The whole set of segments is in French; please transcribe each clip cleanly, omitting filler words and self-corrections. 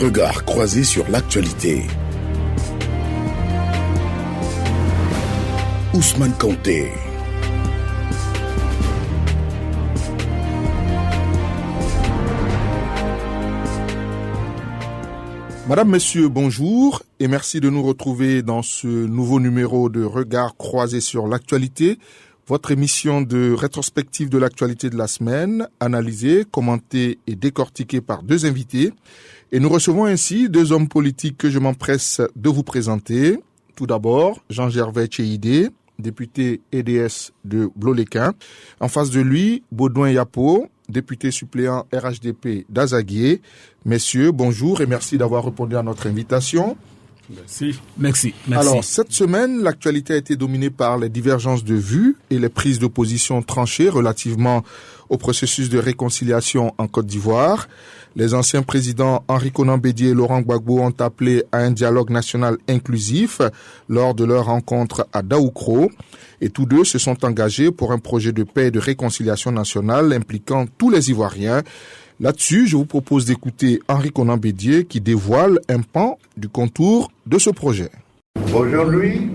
Regard croisé sur l'actualité. Ousmane Kanté. Madame, Monsieur, bonjour et merci de nous retrouver dans ce nouveau numéro de Regard croisé sur l'actualité, votre émission de rétrospective de l'actualité de la semaine, analysée, commentée et décortiquée par deux invités. Et nous recevons ainsi deux hommes politiques que je m'empresse de vous présenter. Tout d'abord, Jean-Gervais Tchéidé, député EDS de Bloléquin. En face de lui, Baudouin Yapo, député suppléant RHDP d'Azaguié. Messieurs, bonjour et merci d'avoir répondu à notre invitation. Merci. Alors, cette semaine, l'actualité a été dominée par les divergences de vues et les prises de position tranchées relativement au processus de réconciliation en Côte d'Ivoire. Les anciens présidents Henri Konan Bédié et Laurent Gbagbo ont appelé à un dialogue national inclusif lors de leur rencontre à Daoukro. Et tous deux se sont engagés pour un projet de paix et de réconciliation nationale impliquant tous les Ivoiriens. Là-dessus, je vous propose d'écouter Henri Konan Bédié qui dévoile un pan du contour de ce projet. Aujourd'hui,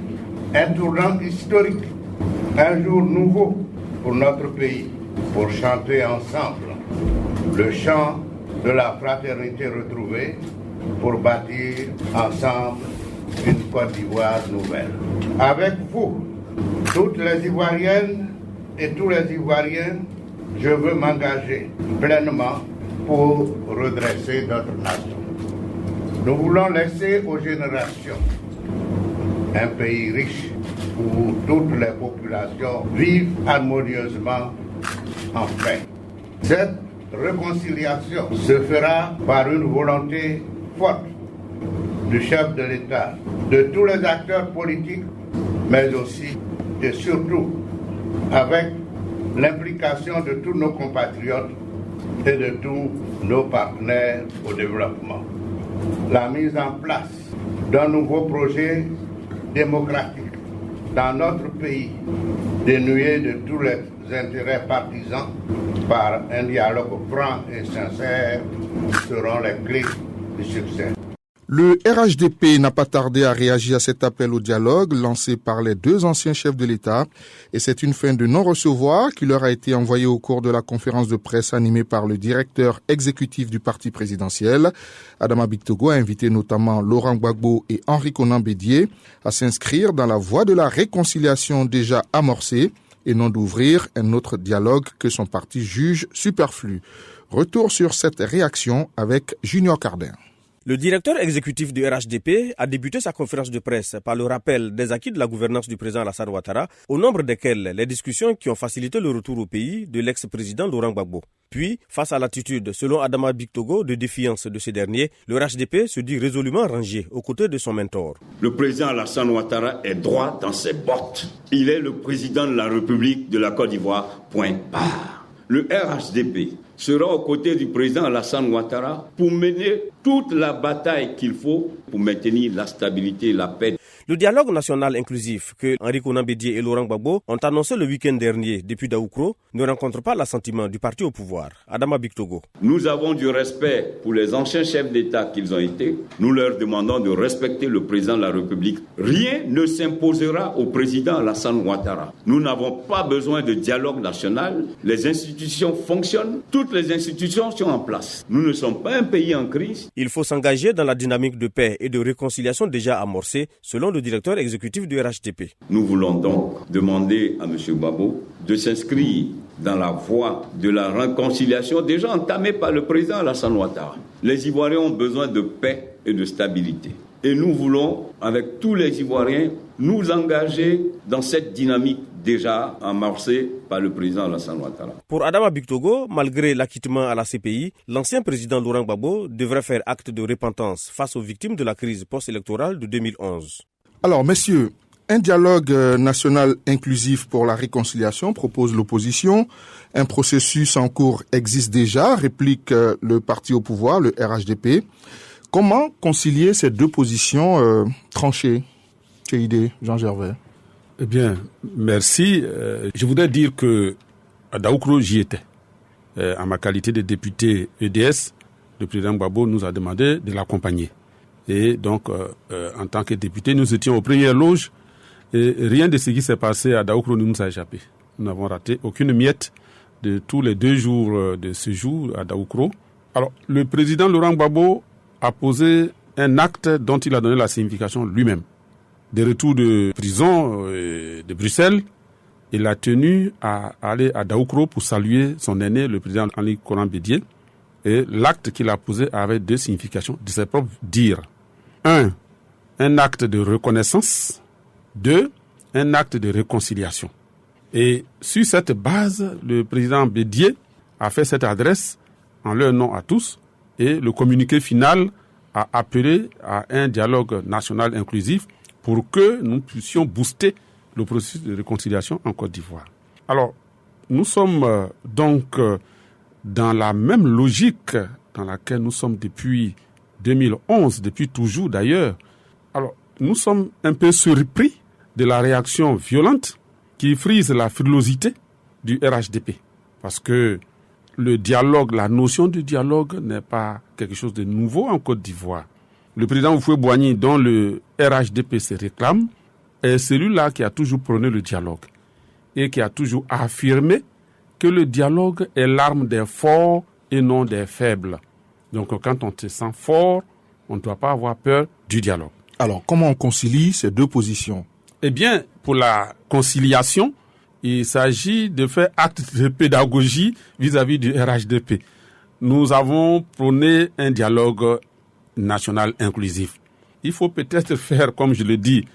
un tournant historique, un jour nouveau pour notre pays, pour chanter ensemble le chant de la fraternité retrouvée, pour bâtir ensemble une Côte d'Ivoire nouvelle. Avec vous, toutes les Ivoiriennes et tous les Ivoiriens, je veux m'engager pleinement pour redresser notre nation. Nous voulons laisser aux générations un pays riche où toutes les populations vivent harmonieusement en paix. Cette réconciliation se fera par une volonté forte du chef de l'État, de tous les acteurs politiques, mais aussi et surtout avec l'implication de tous nos compatriotes et de tous nos partenaires au développement. La mise en place d'un nouveau projet démocratique dans notre pays, dénué de tous les intérêts partisans, par un dialogue franc et sincère, seront les clés du succès. Le RHDP n'a pas tardé à réagir à cet appel au dialogue lancé par les deux anciens chefs de l'État et c'est une fin de non-recevoir qui leur a été envoyée au cours de la conférence de presse animée par le directeur exécutif du parti présidentiel. Adama Bictogo a invité notamment Laurent Gbagbo et Henri Konan Bédié à s'inscrire dans la voie de la réconciliation déjà amorcée et non d'ouvrir un autre dialogue que son parti juge superflu. Retour sur cette réaction avec Junior Cardin. Le directeur exécutif du RHDP a débuté sa conférence de presse par le rappel des acquis de la gouvernance du président Alassane Ouattara, au nombre desquels les discussions qui ont facilité le retour au pays de l'ex-président Laurent Gbagbo. Puis, face à l'attitude, selon Adama Bictogo, de défiance de ce dernier, le RHDP se dit résolument rangé aux côtés de son mentor. Le président Alassane Ouattara est droit dans ses bottes. Il est le président de la République de la Côte d'Ivoire, point barre. Le RHDP sera aux côtés du président Alassane Ouattara pour mener toute la bataille qu'il faut pour maintenir la stabilité et la paix. Le dialogue national inclusif que Henri Konan Bédié et Laurent Gbagbo ont annoncé le week-end dernier depuis Daoukro ne rencontre pas l'assentiment du parti au pouvoir. Adama Bictogo. Nous avons du respect pour les anciens chefs d'État qu'ils ont été. Nous leur demandons de respecter le président de la République. Rien ne s'imposera au président Alassane Ouattara. Nous n'avons pas besoin de dialogue national. Les institutions fonctionnent. Toutes les institutions sont en place. Nous ne sommes pas un pays en crise. Il faut s'engager dans la dynamique de paix et de réconciliation déjà amorcée, selon le directeur exécutif du RHDP. Nous voulons donc demander à M. Gbagbo de s'inscrire dans la voie de la réconciliation déjà entamée par le président Alassane Ouattara. Les Ivoiriens ont besoin de paix et de stabilité. Et nous voulons, avec tous les Ivoiriens, nous engager dans cette dynamique déjà amorcée par le président Alassane Ouattara. Pour Adama Bictogo, malgré l'acquittement à la CPI, l'ancien président Laurent Gbagbo devrait faire acte de repentance face aux victimes de la crise post-électorale de 2011. Alors, messieurs, un dialogue national inclusif pour la réconciliation propose l'opposition. Un processus en cours existe déjà, réplique le parti au pouvoir, le RHDP. Comment concilier ces deux positions tranchées? Tchéidé, Jean-Gervais. Eh bien, merci. Je voudrais dire que à Daoukro, j'y étais, en ma qualité de député EDS le président Gbagbo nous a demandé de l'accompagner. Et donc, en tant que député, nous étions aux premières loges et rien de ce qui s'est passé à Daoukro ne nous a échappé. Nous n'avons raté aucune miette de tous les 2 jours de séjour à Daoukro. Alors, le président Laurent Gbagbo a posé un acte dont il a donné la signification lui-même. De retour de prison de Bruxelles, il a tenu à aller à Daoukro pour saluer son aîné, le président Henri Konan Bédié. Et l'acte qu'il a posé avait 2 significations de ses propres dires. 1, un acte de reconnaissance. 2, un acte de réconciliation. Et sur cette base, le président Bédié a fait cette adresse en leur nom à tous et le communiqué final a appelé à un dialogue national inclusif pour que nous puissions booster le processus de réconciliation en Côte d'Ivoire. Alors, nous sommes donc dans la même logique dans laquelle nous sommes depuis 2011, depuis toujours d'ailleurs. Alors, nous sommes un peu surpris de la réaction violente qui frise la frilosité du RHDP. Parce que le dialogue, la notion du dialogue n'est pas quelque chose de nouveau en Côte d'Ivoire. Le président Houphouët-Boigny, dont le RHDP se réclame, est celui-là qui a toujours prôné le dialogue et qui a toujours affirmé que le dialogue est l'arme des forts et non des faibles. Donc quand on se sent fort, on ne doit pas avoir peur du dialogue. Alors, comment on concilie ces 2 positions? Eh bien, pour la conciliation, il s'agit de faire acte de pédagogie vis-à-vis du RHDP. Nous avons prôné un dialogue national inclusif. Il faut peut-être faire, comme je le dis,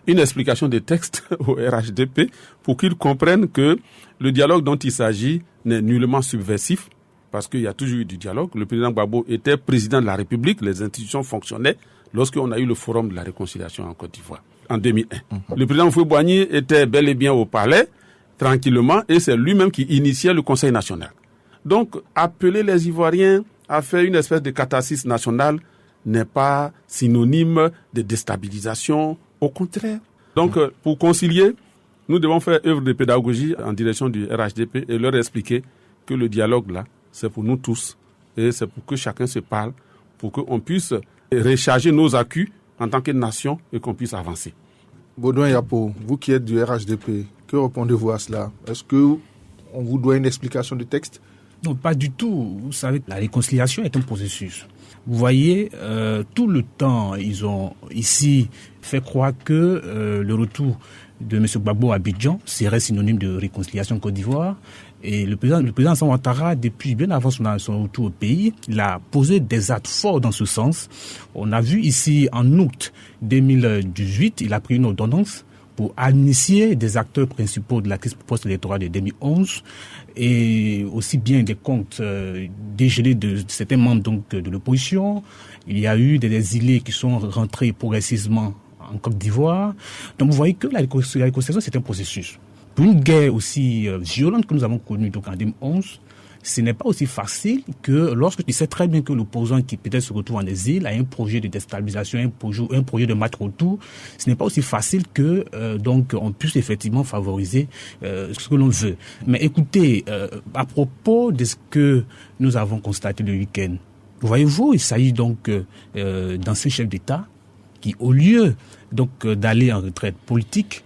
une explication des textes au RHDP pour qu'ils comprennent que le dialogue dont il s'agit n'est nullement subversif, parce qu'il y a toujours eu du dialogue. Le président Gbagbo était président de la République, les institutions fonctionnaient lorsqu'on a eu le forum de la réconciliation en Côte d'Ivoire, en 2001. Le président Houphouët-Boigny était bel et bien au palais, tranquillement, et c'est lui-même qui initiait le Conseil national. Donc, appeler les Ivoiriens à faire une espèce de catharsis nationale n'est pas synonyme de déstabilisation, au contraire. Donc, pour concilier, nous devons faire œuvre de pédagogie en direction du RHDP et leur expliquer que le dialogue, là, c'est pour nous tous. Et c'est pour que chacun se parle, pour qu'on puisse recharger nos accus en tant que nation et qu'on puisse avancer. Baudouin Yapo, vous qui êtes du RHDP, que répondez-vous à cela? Est-ce qu'on vous doit une explication du texte? Non, pas du tout. Vous savez, la réconciliation est un processus. Vous voyez, tout le temps, ils ont ici fait croire que le retour de M. Gbagbo à Abidjan serait synonyme de réconciliation en Côte d'Ivoire. Et le président Alassane Ouattara, depuis bien avant son retour au pays, il a posé des actes forts dans ce sens. On a vu ici, en août 2018, il a pris une ordonnance pour initier des acteurs principaux de la crise post-électorale de 2011 et aussi bien des comptes dégelés de certains membres donc, de l'opposition. Il y a eu des exilés qui sont rentrés progressivement en Côte d'Ivoire. Donc vous voyez que la réconciliation, c'est un processus. Pour une guerre aussi violente que nous avons connue donc en 2011, ce n'est pas aussi facile que lorsque tu sais très bien que l'opposant qui peut-être se retrouve en exil a un projet de déstabilisation, un projet de match retour, ce n'est pas aussi facile que donc on puisse effectivement favoriser ce que l'on veut. Mais écoutez, à propos de ce que nous avons constaté le week-end, voyez-vous, il s'agit donc d'anciens chefs d'État qui, au lieu donc d'aller en retraite politique,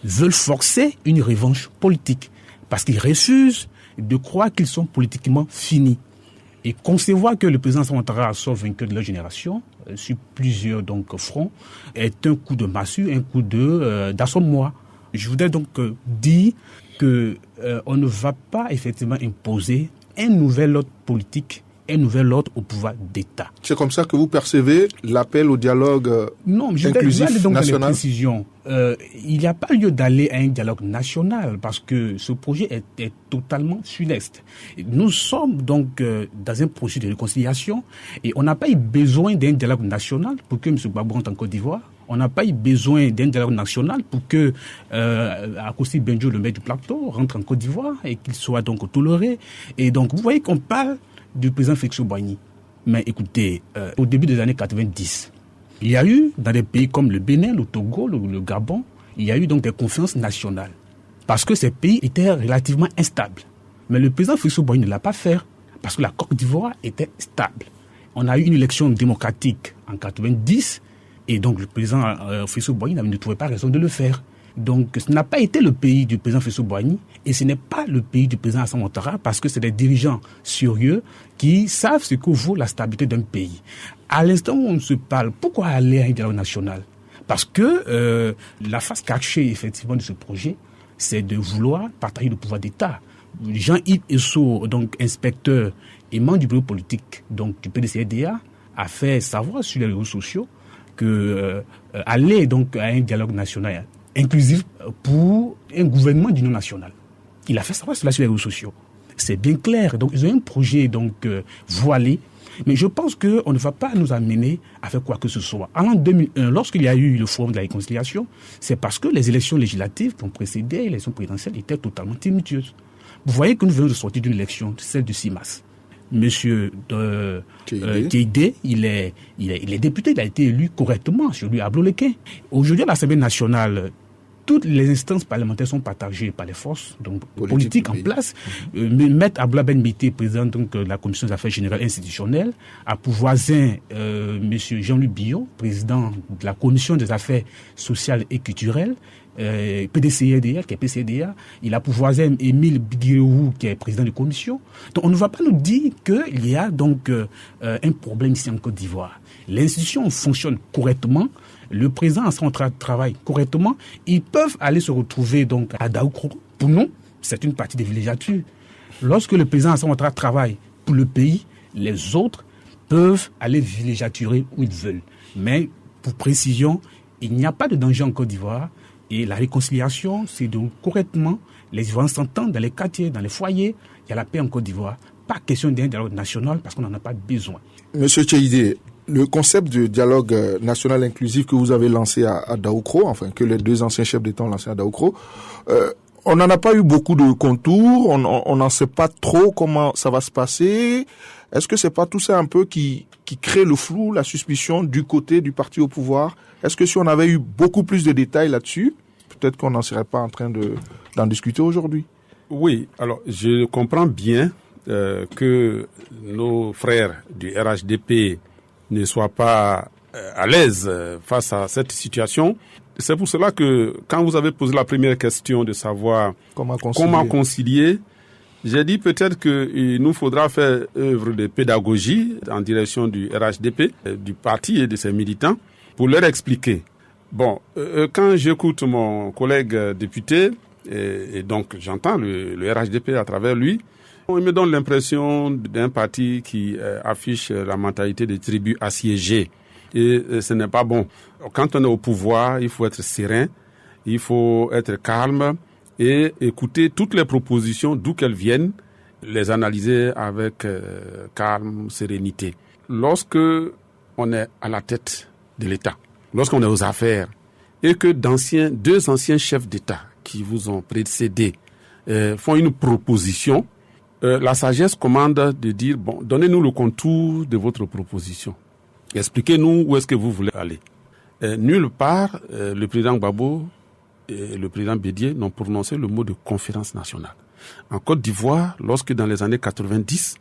veulent forcer une revanche politique parce qu'ils refusent de croire qu'ils sont politiquement finis et concevoir que le président Ouattara soit vainqueur de leur génération sur plusieurs donc fronts est un coup de massue, un coup d'assommoir. Je voudrais donc dire que on ne va pas effectivement imposer un nouvel ordre politique, un nouvel ordre au pouvoir d'État. C'est comme ça que vous percevez l'appel au dialogue inclusif donc national? Dans les précisions. Il n'y a pas lieu d'aller à un dialogue national parce que ce projet est totalement funeste. Nous sommes donc dans un processus de réconciliation et on n'a pas eu besoin d'un dialogue national pour que M. Gbagbo rentre en Côte d'Ivoire. On n'a pas eu besoin d'un dialogue national pour que Akossi Benjo, le maire du plateau, rentre en Côte d'Ivoire et qu'il soit donc toléré. Et donc vous voyez qu'on parle du président Félix Houphouët-Boigny. Mais écoutez, au début des années 90, il y a eu, dans des pays comme le Bénin, le Togo, le Gabon, il y a eu donc des conférences nationales. Parce que ces pays étaient relativement instables. Mais le président Félix Houphouët-Boigny ne l'a pas fait parce que la Côte d'Ivoire était stable. On a eu une élection démocratique en 90 et donc le président Hissène-Habré ne trouvait pas raison de le faire. Donc ce n'a pas été le pays du président Hissène-Habré et ce n'est pas le pays du président Alassane Ouattara parce que c'est des dirigeants sérieux qui savent ce que vaut la stabilité d'un pays. À l'instant où on se parle, pourquoi aller à un dialogue national ? Parce que la face cachée effectivement de ce projet, c'est de vouloir partager le pouvoir d'État. Jean-Yves Esso, donc inspecteur et membre du bureau politique donc du PDCDA, a fait savoir sur les réseaux sociaux que aller donc à un dialogue national inclusif pour un gouvernement d'union nationale. Il a fait savoir cela sur les réseaux sociaux. C'est bien clair. Donc ils ont un projet donc voilé. Mais je pense qu'on ne va pas nous amener à faire quoi que ce soit. En l'an 2001, lorsqu'il y a eu le forum de la réconciliation, c'est parce que les élections législatives qui ont précédé les élections présidentielles étaient totalement tumultueuses. Vous voyez que nous venons de sortir d'une élection, celle de 6 mars. Monsieur Keïdé, il est député, il a été élu correctement sur lui à Blolequin. Aujourd'hui, à l'Assemblée nationale, toutes les instances parlementaires sont partagées par les forces donc politiques en place. Maître Abdoulaye Ben Mité, président donc de la Commission des affaires générales institutionnelles, a pour voisin monsieur Jean-Luc Billot, président de la Commission des affaires sociales et culturelles, PDCDA, qui est PCDA. Il a pour voisin Émile Biguirou, qui est président de commission. Donc on ne va pas nous dire qu'il y a donc un problème ici en Côte d'Ivoire. L'institution fonctionne correctement. Le président a son travail correctement. Ils peuvent aller se retrouver donc à Daoukro. Pour nous, c'est une partie des villégiatures. Lorsque le président a son travail pour le pays, les autres peuvent aller villégiaturer où ils veulent. Mais pour précision, il n'y a pas de danger en Côte d'Ivoire. Et la réconciliation, c'est de correctement, les Ivoiriens s'entendent dans les quartiers, dans les foyers. Il y a la paix en Côte d'Ivoire. Pas question d'un dialogue national parce qu'on n'en a pas besoin. Monsieur Keïdé, le concept de dialogue national inclusif que vous avez lancé à Daoukro, enfin que les deux anciens chefs d'État ont lancé à Daoukro, on n'en a pas eu beaucoup de contours, on n'en sait pas trop comment ça va se passer. Est-ce que c'est pas tout ça un peu qui crée le flou, la suspicion du côté du parti au pouvoir? Est-ce que si on avait eu beaucoup plus de détails là-dessus, peut-être qu'on n'en serait pas en train d'en discuter aujourd'hui? Oui, alors je comprends bien que nos frères du RHDP ne soient pas à l'aise face à cette situation. C'est pour cela que quand vous avez posé la première question de savoir comment concilier, j'ai dit peut-être qu'il nous faudra faire œuvre de pédagogie en direction du RHDP, du parti et de ses militants, pour leur expliquer. Bon, quand j'écoute mon collègue député, et donc j'entends le RHDP à travers lui, il me donne l'impression d'un parti qui affiche la mentalité des tribus assiégées. Et ce n'est pas bon. Quand on est au pouvoir, il faut être serein, il faut être calme et écouter toutes les propositions, d'où qu'elles viennent, les analyser avec calme, sérénité. Lorsque on est à la tête de l'État, lorsqu'on est aux affaires, et que deux anciens chefs d'État qui vous ont précédé font une proposition, la sagesse commande de dire, bon, donnez-nous le contour de votre proposition. Expliquez-nous où est-ce que vous voulez aller. Nulle part, le président Gbagbo et le président Bédié n'ont prononcé le mot de conférence nationale. En Côte d'Ivoire, lorsque dans les années 90,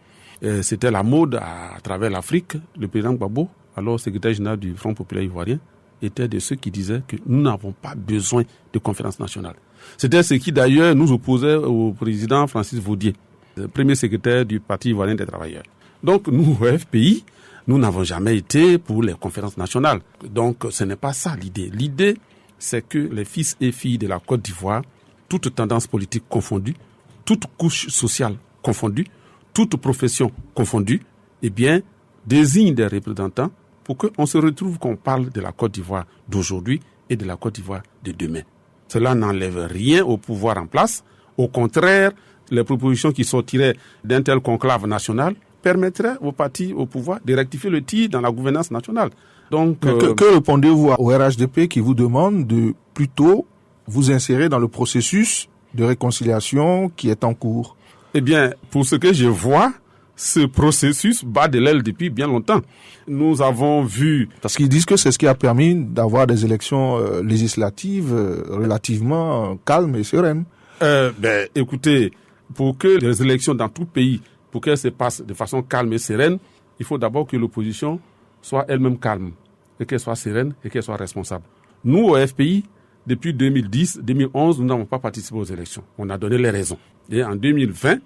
c'était la mode à travers l'Afrique, le président Gbagbo, alors secrétaire général du Front populaire ivoirien, était de ceux qui disaient que nous n'avons pas besoin de conférence nationale. C'était ce qui d'ailleurs nous opposait au président Francis Vaudier, le premier secrétaire du Parti ivoirien des travailleurs. Donc nous, au FPI, nous n'avons jamais été pour les conférences nationales. Donc ce n'est pas ça l'idée. L'idée, c'est que les fils et filles de la Côte d'Ivoire, toutes tendances politiques confondues, toutes couches sociales confondues, toutes professions confondues, eh bien, désignent des représentants pour qu'on se retrouve, qu'on parle de la Côte d'Ivoire d'aujourd'hui et de la Côte d'Ivoire de demain. Cela n'enlève rien au pouvoir en place. Au contraire, les propositions qui sortiraient d'un tel conclave national permettraient au parti au pouvoir de rectifier le tir dans la gouvernance nationale. Donc, que répondez-vous au RHDP qui vous demande de plutôt vous insérer dans le processus de réconciliation qui est en cours? Eh bien, pour ce que je vois, ce processus bat de l'aile depuis bien longtemps. Nous avons vu... Parce qu'ils disent que c'est ce qui a permis d'avoir des élections législatives relativement calmes et sereines. Écoutez, pour que les élections dans tout pays, pour qu'elles se passent de façon calme et sereine, il faut d'abord que l'opposition soit elle-même calme, et qu'elle soit sereine et qu'elle soit responsable. Nous, au FPI, depuis 2010-2011, nous n'avons pas participé aux élections. On a donné les raisons. Et en 2020,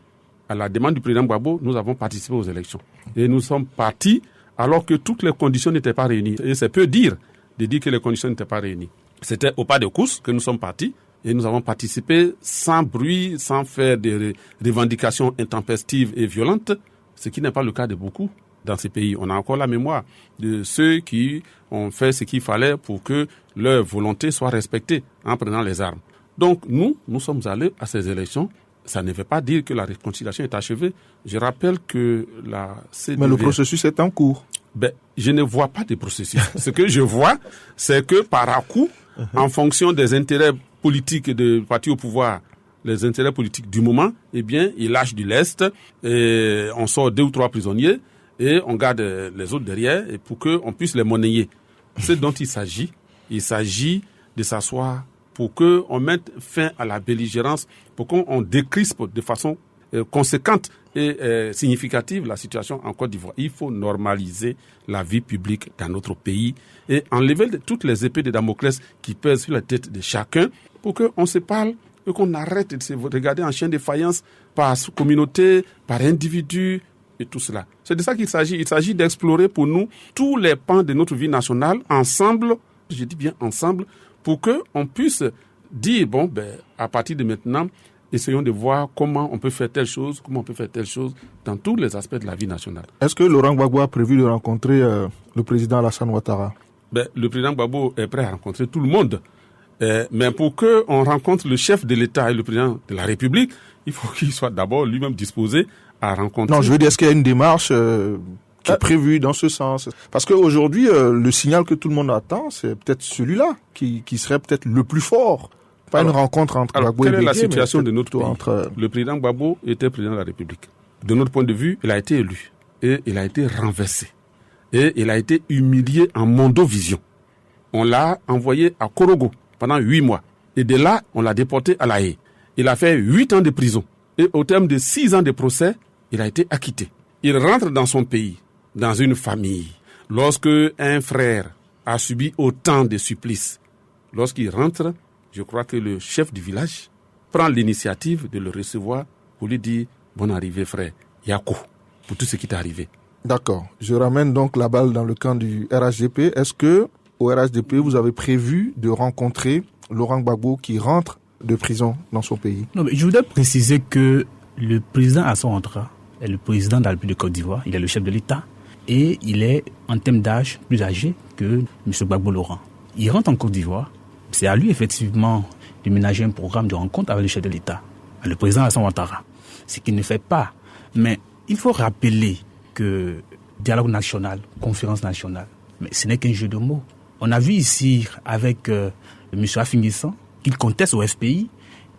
à la demande du président Gbagbo, nous avons participé aux élections. Et nous sommes partis alors que toutes les conditions n'étaient pas réunies. Et c'est peu dire de dire que les conditions n'étaient pas réunies. C'était au pas de course que nous sommes partis et nous avons participé sans bruit, sans faire des revendications intempestives et violentes, ce qui n'est pas le cas de beaucoup dans ces pays. On a encore la mémoire de ceux qui ont fait ce qu'il fallait pour que leur volonté soit respectée en prenant les armes. Donc nous sommes allés à ces élections. Ça ne veut pas dire que la réconciliation est achevée. Je rappelle que la CDV... Mais le processus est en cours. Je ne vois pas de processus. Ce que je vois, c'est que par à-coup, en fonction des intérêts politiques du parti au pouvoir, les intérêts politiques du moment, eh bien, ils lâchent du lest et on sort 2 ou 3 prisonniers et on garde les autres derrière et pour qu'on puisse les monnayer. Ce dont il s'agit de s'asseoir pour qu'on mette fin à la belligérance, pour qu'on décrispe de façon conséquente et significative la situation en Côte d'Ivoire. Il faut normaliser la vie publique dans notre pays et enlever toutes les épées de Damoclès qui pèsent sur la tête de chacun pour qu'on se parle et qu'on arrête de se regarder en chien de faïence par communauté, par individu et tout cela. C'est de ça qu'il s'agit. Il s'agit d'explorer pour nous tous les pans de notre vie nationale ensemble, je dis bien ensemble, pour qu'on puisse dire, à partir de maintenant, essayons de voir comment on peut faire telle chose dans tous les aspects de la vie nationale. Est-ce que Laurent Gbagbo a prévu de rencontrer le président Alassane Ouattara? Le président Gbagbo est prêt à rencontrer tout le monde. Mais pour qu'on rencontre le chef de l'État et le président de la République, il faut qu'il soit d'abord lui-même disposé à rencontrer... Non, je veux dire, est-ce qu'il y a une démarche qui est prévue dans ce sens? Parce qu'aujourd'hui, le signal que tout le monde attend, c'est peut-être celui-là qui serait peut-être le plus fort. Pas une rencontre entre Gbagbo et Bégué. Quelle est la situation de notre pays? Le président Gbagbo était président de la République. De notre point de vue, il a été élu. Et il a été renversé. Et il a été humilié en mondovision. On l'a envoyé à Korogo pendant 8 mois. Et de là, on l'a déporté à La Haye. Il a fait 8 ans de prison. Et au terme de 6 ans de procès, il a été acquitté. Il rentre dans son pays, dans une famille. Lorsque un frère a subi autant de supplices, lorsqu'il rentre, je crois que le chef du village prend l'initiative de le recevoir pour lui dire « Bonne arrivée frère, Yakou, pour tout ce qui t'est arrivé ». D'accord. Je ramène donc la balle dans le camp du RHDP. Est-ce que au RHDP, vous avez prévu de rencontrer Laurent Gbagbo qui rentre de prison dans son pays? Non, mais je voudrais préciser que le président Alassane Ouattara est le président de la République de Côte d'Ivoire. Il est le chef de l'État et il est en termes d'âge plus âgé que M. Gbagbo Laurent. Il rentre en Côte d'Ivoire. C'est à lui, effectivement, de ménager un programme de rencontre avec le chef de l'État, le président Alassane Ouattara. Ce qu'il ne fait pas. Mais il faut rappeler que dialogue national, conférence nationale, mais ce n'est qu'un jeu de mots. On a vu ici, avec M. Afinguissan, qu'il conteste au FPI,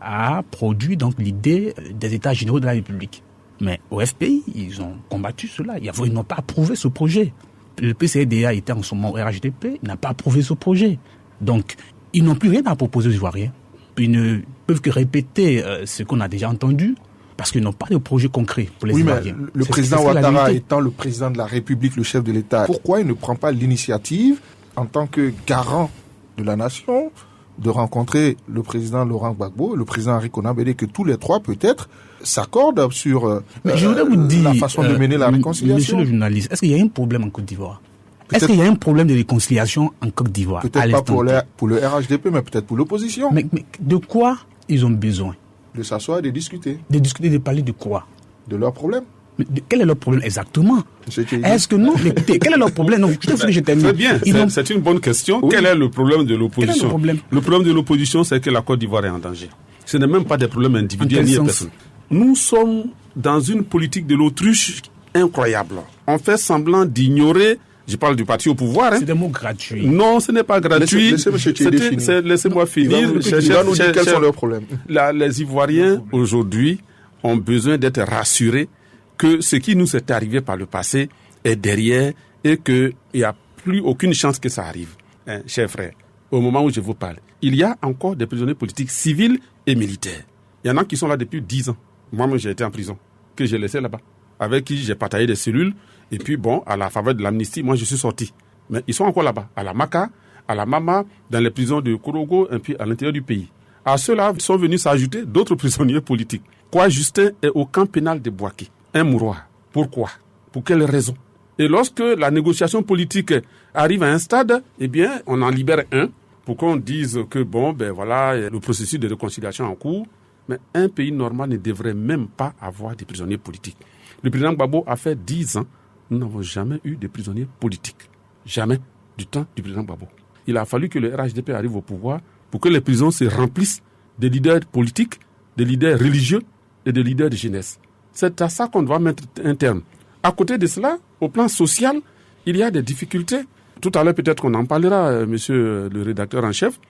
a produit donc l'idée des États généraux de la République. Mais au FPI, ils ont combattu cela. Ils n'ont pas approuvé ce projet. Le PCDA était en ce moment au RHDP, n'a pas approuvé ce projet. Donc, ils n'ont plus rien à proposer aux Ivoiriens. Ils ne peuvent que répéter ce qu'on a déjà entendu, parce qu'ils n'ont pas de projet concret pour les Ivoiriens. Mais le président Ouattara étant le président de la République, le chef de l'État, pourquoi il ne prend pas l'initiative, en tant que garant de la nation, de rencontrer le président Laurent Gbagbo et le président Henri Konan Bédié, que tous les trois, peut-être, s'accordent sur je voudrais vous dire, la façon de mener la réconciliation? Monsieur le journaliste, est-ce qu'il y a un problème en Côte d'Ivoire? Est-ce qu'il y a un problème de réconciliation en Côte d'Ivoire? Peut-être pas pour le RHDP, mais peut-être pour l'opposition. Mais de quoi ils ont besoin? De s'asseoir et de discuter. De discuter, de parler de quoi? De leurs problèmes. Mais quel est leur problème exactement? Est-ce que non? Écoutez, quel est leur problème? Non, je termine. Très bien, c'est une bonne question. Oui. Quel est le problème de l'opposition? Le problème de l'opposition, c'est que la Côte d'Ivoire est en danger. Ce n'est même pas des problèmes individuels ni personnels. Nous sommes dans une politique de l'autruche incroyable. On fait semblant d'ignorer. Je parle du parti au pouvoir. C'est des mots gratuits. Non, ce n'est pas gratuit. Laissez-moi finir. Il va nous dire quels sont leurs problèmes. Les Ivoiriens, aujourd'hui, ont besoin d'être rassurés que ce qui nous est arrivé par le passé est derrière et qu'il n'y a plus aucune chance que ça arrive. Chers frères, au moment où je vous parle, il y a encore des prisonniers politiques civils et militaires. Il y en a qui sont là depuis 10 ans. Moi-même, j'ai été en prison, que j'ai laissé là-bas, avec qui j'ai partagé des cellules Et puis bon, à la faveur de l'amnistie, moi je suis sorti. Mais ils sont encore là-bas, à la Maka, à la Mama, dans les prisons de Korogo, et puis à l'intérieur du pays. À ceux-là sont venus s'ajouter d'autres prisonniers politiques. Quoi, Justin est au camp pénal de Bouaké, un mouroir. Pourquoi? Pour quelle raison? Et lorsque la négociation politique arrive à un stade, eh bien, on en libère un pour qu'on dise que bon, ben voilà, le processus de réconciliation en cours. Mais un pays normal ne devrait même pas avoir des prisonniers politiques. Le président Gbagbo a fait 10 ans, nous n'avons jamais eu de prisonniers politiques. Jamais du temps du président Gbagbo. Il a fallu que le RHDP arrive au pouvoir pour que les prisons se remplissent de leaders politiques, de leaders religieux et de leaders de jeunesse. C'est à ça qu'on doit mettre un terme. À côté de cela, au plan social, il y a des difficultés. Tout à l'heure, peut-être qu'on en parlera, monsieur le rédacteur en chef.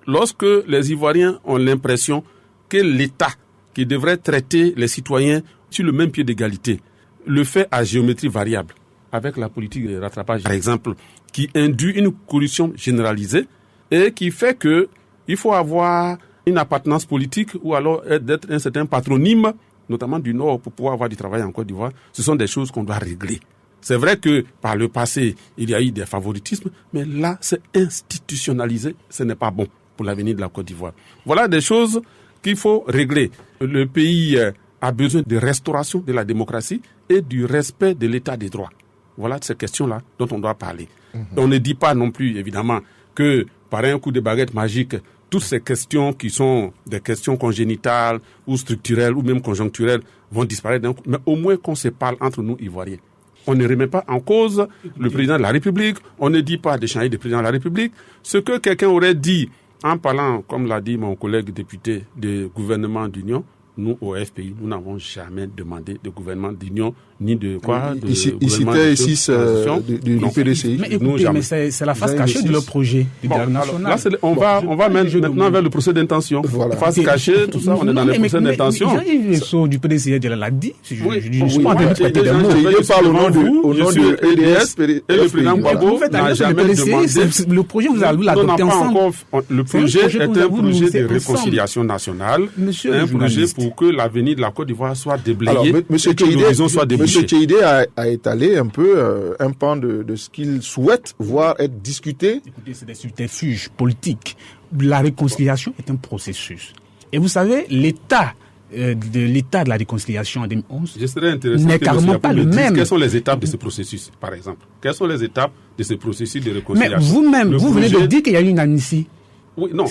Lorsque les Ivoiriens ont l'impression que l'État, qui devrait traiter les citoyens sur le même pied d'égalité, le fait à géométrie variable, avec la politique de rattrapage, par exemple, qui induit une corruption généralisée et qui fait que il faut avoir une appartenance politique ou alors d'être un certain patronyme, notamment du Nord, pour pouvoir avoir du travail en Côte d'Ivoire. Ce sont des choses qu'on doit régler. C'est vrai que par le passé, il y a eu des favoritismes, mais là, c'est institutionnalisé. Ce n'est pas bon pour l'avenir de la Côte d'Ivoire. Voilà des choses qu'il faut régler. Le pays a besoin de restauration de la démocratie et du respect de l'état des droits. Voilà ces questions-là dont on doit parler. On ne dit pas non plus, évidemment, que par un coup de baguette magique, toutes ces questions qui sont des questions congénitales ou structurelles ou même conjoncturelles vont disparaître d'un coup. Mais au moins qu'on se parle entre nous, Ivoiriens. On ne remet pas en cause le président de la République. On ne dit pas de changer de président de la République. Ce que quelqu'un aurait dit en parlant, comme l'a dit mon collègue député du gouvernement d'union, nous, au FPI, nous n'avons jamais demandé de gouvernement d'union, ni de quoi. Il citait ici du PDCI. Mais écoutez, mais c'est la face cachée de leur projet du dialogue national. Là, on va maintenant vers le procès d'intention. Voilà. Face cachée, tout ça, on est dans le procès d'intention. Jean-Yves du PDCI l'a dit. Je parle au nom du EDS et le président Gbagbo n'a jamais demandé. Le projet, vous allez l'adopter ensemble. Le projet est un projet de réconciliation nationale, un projet pour que l'avenir de la Côte d'Ivoire soit déblayé, et que l'horizon soit débouché. M. Tchéidé a étalé un peu un pan de ce qu'il souhaite voir être discuté. Écoutez, c'est des subterfuges politiques. La réconciliation est un processus. Et vous savez, l'état de la réconciliation en 2011 n'est carrément pas le même. Quelles sont les étapes de ce processus, par exemple? Quelles sont les étapes de ce processus de réconciliation? Mais vous-même, vous venez de dire qu'il y a eu une amnistie. Oui, non,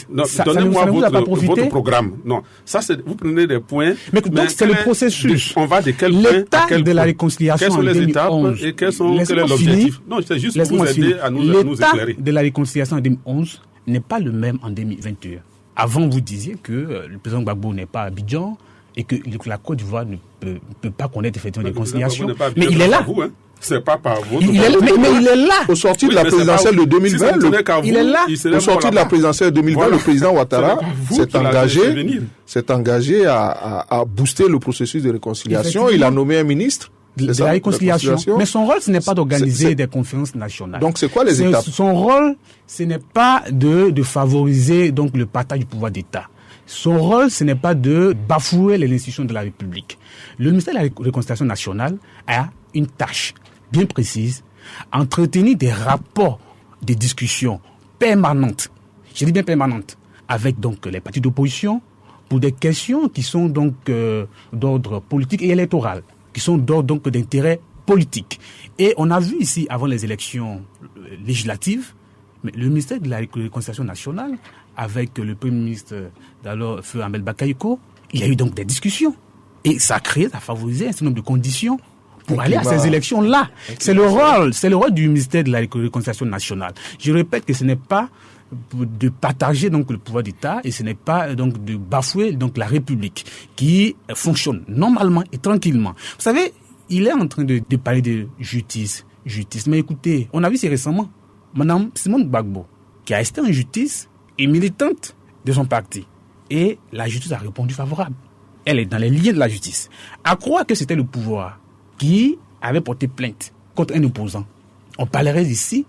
donnez-moi votre programme. Non, ça c'est, vous prenez des points. Mais donc c'est le processus. On va de quel point à quel de la réconciliation. Quelles sont les étapes et quel est l'objectif? Non, c'est juste pour vous aider à nous éclairer. L'état de la réconciliation en 2011 n'est pas le même en 2021. Avant, vous disiez que le président Gbagbo n'est pas à Abidjan et que la Côte d'Ivoire ne peut pas connaître effectivement des réconciliations. Mais il est là. C'est pas par vous. Mais il est là. Au sorti de la présidentielle de 2020, il est là. Au sorti de la présidentielle de 2020, le président Ouattara s'est engagé à booster le processus de réconciliation. Il a nommé un ministre de la réconciliation. Mais son rôle, ce n'est pas d'organiser des conférences nationales. Donc, c'est quoi les étapes? Son rôle, ce n'est pas de favoriser donc le partage du pouvoir d'État. Son rôle, ce n'est pas de bafouer les institutions de la République. Le ministère de la Réconciliation nationale a une tâche bien précise, entretenir des rapports de discussion permanentes, je dis bien permanentes, avec donc les partis d'opposition pour des questions qui sont donc d'ordre politique et électoral, qui sont d'ordre donc d'intérêt politique. Et on a vu ici, avant les élections législatives, mais le ministère de la Réconciliation nationale, avec le Premier ministre d'alors, Feu Ahmed Bakayoko, il y a eu donc des discussions. Et ça a créé, ça a favorisé un certain nombre de conditions pour aller à ces élections-là. C'est le rôle du ministère de la Réconciliation nationale. Je répète que ce n'est pas de partager donc le pouvoir d'État et ce n'est pas donc de bafouer donc la République qui fonctionne normalement et tranquillement. Vous savez, il est en train de parler de justice. Mais écoutez, on a vu c'est récemment, Madame Simone Gbagbo, qui a été en justice et militante de son parti. Et la justice a répondu favorable. Elle est dans les liens de la justice. À croire que c'était le pouvoir qui avait porté plainte contre un opposant, on parlerait ici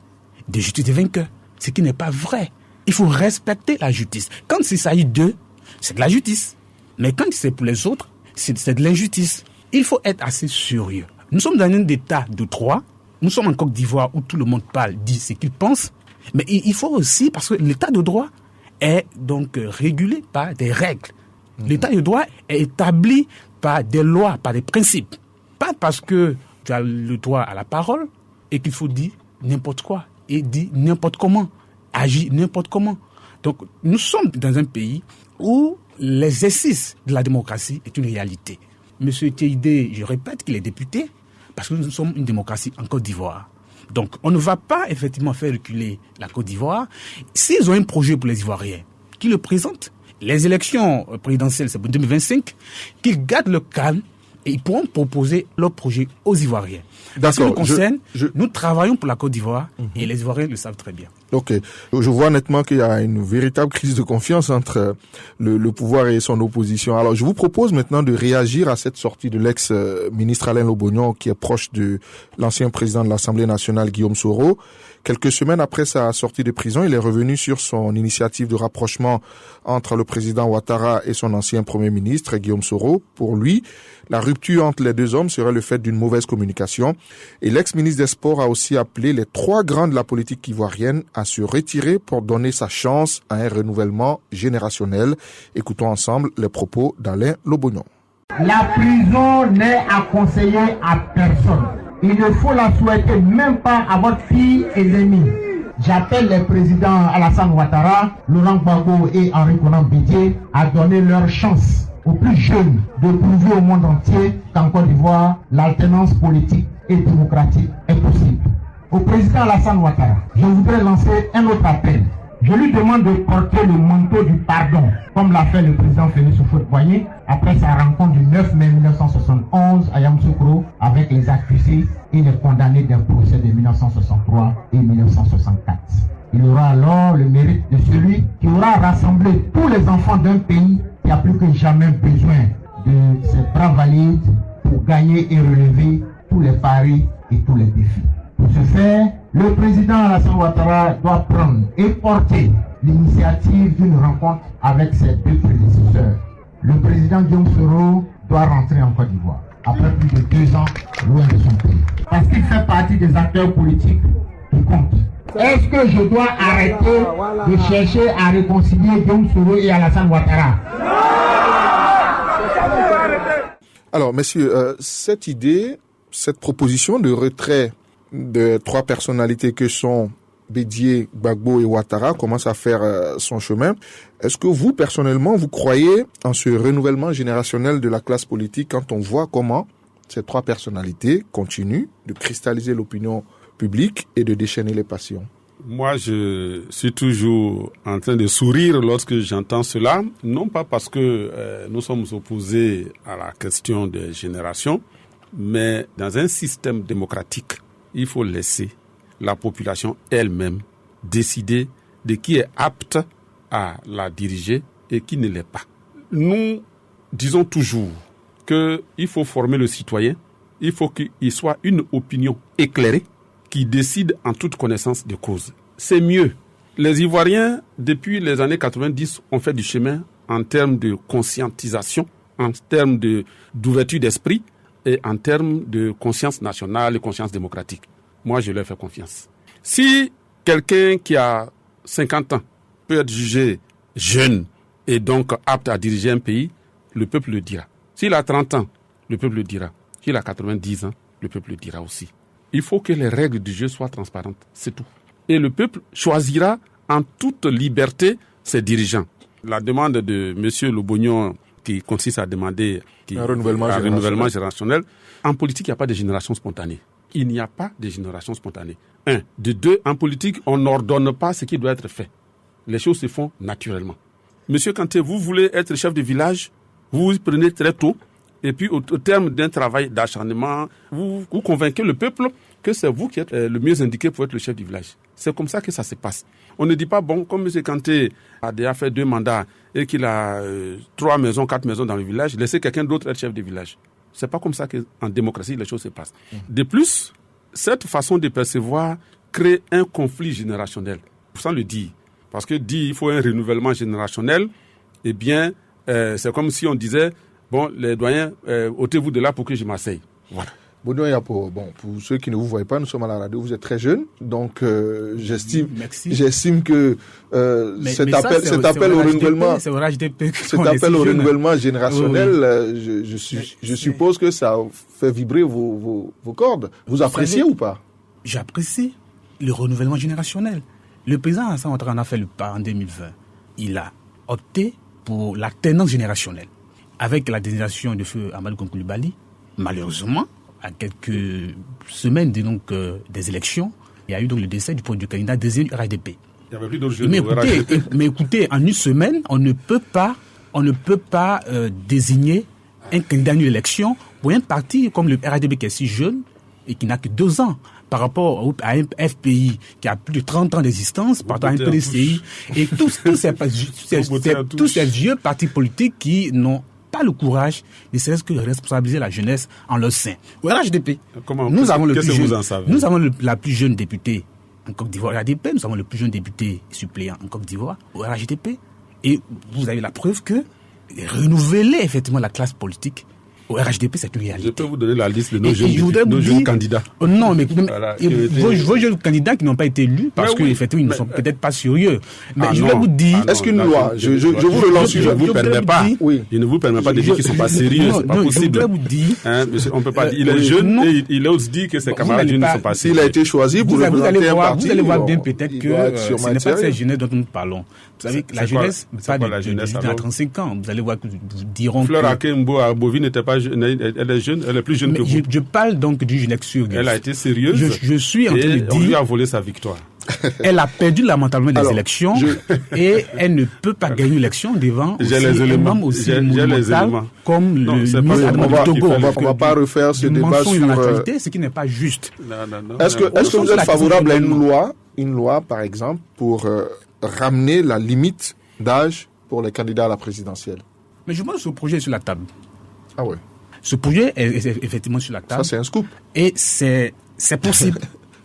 de justice des vainqueurs, ce qui n'est pas vrai. Il faut respecter la justice. Quand il s'agit d'eux, c'est de la justice. Mais quand c'est pour les autres, c'est de l'injustice. Il faut être assez sérieux. Nous sommes dans un état de droit. Nous sommes en Côte d'Ivoire où tout le monde parle, dit ce qu'il pense. Mais il faut aussi, parce que l'état de droit est donc régulé par des règles. L'état de droit est établi par des lois, par des principes. Pas parce que tu as le droit à la parole et qu'il faut dire n'importe quoi et dire n'importe comment, agir n'importe comment. Donc nous sommes dans un pays où l'exercice de la démocratie est une réalité. Monsieur Théidé, je répète qu'il est député parce que nous sommes une démocratie en Côte d'Ivoire. Donc on ne va pas effectivement faire reculer la Côte d'Ivoire. S'ils ont un projet pour les Ivoiriens, qu'ils le présentent. Les élections présidentielles, c'est pour 2025, qu'ils gardent le calme et ils pourront proposer leur projet aux Ivoiriens. En ce qui nous concerne, nous travaillons pour la Côte d'Ivoire et les Ivoiriens le savent très bien. Ok. Je vois nettement qu'il y a une véritable crise de confiance entre le pouvoir et son opposition. Alors, je vous propose maintenant de réagir à cette sortie de l'ex-ministre Alain Lobognon, qui est proche de l'ancien président de l'Assemblée nationale, Guillaume Soro. Quelques semaines après sa sortie de prison, il est revenu sur son initiative de rapprochement entre le président Ouattara et son ancien premier ministre, Guillaume Soro. Pour lui, la rupture entre les deux hommes serait le fait d'une mauvaise communication. Et l'ex-ministre des Sports a aussi appelé les trois grands de la politique ivoirienne à se retirer pour donner sa chance à un renouvellement générationnel. Écoutons ensemble les propos d'Alain Lobognon. La prison n'est à conseiller à personne. Il ne faut la souhaiter même pas à votre fille et ennemis. J'appelle les présidents Alassane Ouattara, Laurent Gbagbo et Henri Konan Bédié à donner leur chance aux plus jeunes de prouver au monde entier qu'en Côte d'Ivoire, l'alternance politique et démocratique est possible. Au président Alassane Ouattara, je voudrais lancer un autre appel. Je lui demande de porter le manteau du pardon, comme l'a fait le président Félix Houphouët-Boigny après sa rencontre du 9 mai 1971 à Yamoussoukro avec les accusés et les condamnés d'un procès de 1963 et 1964. Il aura alors le mérite de celui qui aura rassemblé tous les enfants d'un pays qui a plus que jamais besoin de ses bras valides pour gagner et relever tous les paris et tous les défis. Pour ce faire, le président Alassane Ouattara doit prendre et porter l'initiative d'une rencontre avec ses deux prédécesseurs. Le président Guillaume Soro doit rentrer en Côte d'Ivoire, après plus de 2 ans loin de son pays. Parce qu'il fait partie des acteurs politiques qui comptent. Est-ce que je dois arrêter de chercher à réconcilier Guillaume Soro et Alassane Ouattara? Alors, messieurs, cette idée, cette proposition de retrait de trois personnalités que sont Bédié, Gbagbo et Ouattara commence à faire son chemin. Est-ce que vous, personnellement, vous croyez en ce renouvellement générationnel de la classe politique quand on voit comment ces trois personnalités continuent de cristalliser l'opinion publique et de déchaîner les passions? Moi, je suis toujours en train de sourire lorsque j'entends cela, non pas parce que nous sommes opposés à la question des générations, mais dans un système démocratique, il faut laisser la population elle-même décider de qui est apte à la diriger et qui ne l'est pas. Nous disons toujours qu'il faut former le citoyen, il faut qu'il soit une opinion éclairée qui décide en toute connaissance de cause. C'est mieux. Les Ivoiriens, depuis les années 90, ont fait du chemin en termes de conscientisation, en termes d'ouverture d'esprit et en termes de conscience nationale et conscience démocratique. Moi, je leur fais confiance. Si quelqu'un qui a 50 ans peut être jugé jeune et donc apte à diriger un pays, le peuple le dira. S'il a 30 ans, le peuple le dira. S'il a 90 ans, le peuple le dira aussi. Il faut que les règles du jeu soient transparentes, c'est tout. Et le peuple choisira en toute liberté ses dirigeants. La demande de M. Lobognon, qui consiste à demander un renouvellement générationnel, en politique, il n'y a pas de génération spontanée. Il n'y a pas de génération spontanée. 1. De 2, en politique, on n'ordonne pas ce qui doit être fait. Les choses se font naturellement. Monsieur Kanté, vous voulez être chef de village, vous vous prenez très tôt, et puis au terme d'un travail d'acharnement, vous convainquez le peuple que c'est vous qui êtes le mieux indiqué pour être le chef du village. C'est comme ça que ça se passe. On ne dit pas, bon, comme M. Kanté a déjà fait 2 mandats et qu'il a 3 maisons, 4 maisons dans le village, laissez quelqu'un d'autre être chef de village. C'est pas comme ça qu'en démocratie, les choses se passent. De plus, cette façon de percevoir crée un conflit générationnel. Sans le dire. Parce que dit il faut un renouvellement générationnel, eh bien, c'est comme si on disait, bon, les doyens, ôtez-vous de là pour que je m'asseye. Voilà. Baudouin Yapo, bon, pour ceux qui ne vous voient pas, nous sommes à la radio, vous êt très jeune, donc j'estime que cet appel au renouvellement générationnel, je suppose que ça fait vibrer vos cordes. Vous appréciez ou pas? J'apprécie le renouvellement générationnel. Le président Alassane Ouattara en a fait le pas en 2020. Il a opté pour l'alternance générationnelle. Avec la désignation de feu Amadou Coulibaly, malheureusement, à quelques semaines des élections, il y a eu donc le décès du candidat désigné du RHDP. Il y avait plus d'autres jeunes. Mais écoutez, en une semaine, on ne peut pas désigner un candidat à une élection pour un parti comme le RHDP qui est si jeune et qui n'a que 2 ans par rapport à un FPI qui a plus de 30 ans d'existence, par rapport à un PDCI, et tous ces vieux partis politiques qui n'ont pas le courage de cesse que responsabiliser la jeunesse en leur sein. Au RHDP, nous avons la plus jeune députée en Côte d'Ivoire. Au RHDP, nous avons le plus jeune député suppléant en Côte d'Ivoire. Au RHDP, et vous avez la preuve que renouveler effectivement la classe politique au RHDP, c'est une réalité. Je peux vous donner la liste de nos jeunes candidats. Non, mais vos jeunes candidats qui n'ont pas été élus parce qu'effectivement, ils ne sont peut-être pas sérieux. Mais je voulais vous dire... Est-ce qu'une loi... Je vous relance. Je ne vous permets pas. Je ne vous permets pas de dire qu'ils ne sont pas sérieux. C'est pas possible. Je voulais vous dire... On ne peut pas dire... Il est jeune et il ose dire que ses camarades jeunes ne sont pas sérieux. S'il a été choisi pour représenter un parti... Vous allez voir bien peut-être que ce n'est pas cette jeunesse dont nous parlons. Vous savez, la jeunesse, pas de 35 ans. Vous allez voir que vous diront que... Fleur Akembo à Bovie n'était pas jeune. Elle est jeune, elle est plus jeune que vous. Je parle donc d'une jeunesse sérieuse. Elle a été sérieuse. Je suis en train de dire... on lui a volé sa victoire. Elle a perdu lamentablement des élections et elle ne peut pas gagner l'élection devant un homme aussi monumental comme le ministre Adama du Togo. On ne va pas refaire ce débat sur... ce qui n'est pas juste. Est-ce que vous êtes favorable à une loi, par exemple, pour ramener la limite d'âge pour les candidats à la présidentielle? Mais je pense que ce projet est sur la table. Ah ouais. Ce projet est effectivement sur la table. Ça, c'est un scoop. Et c'est possible.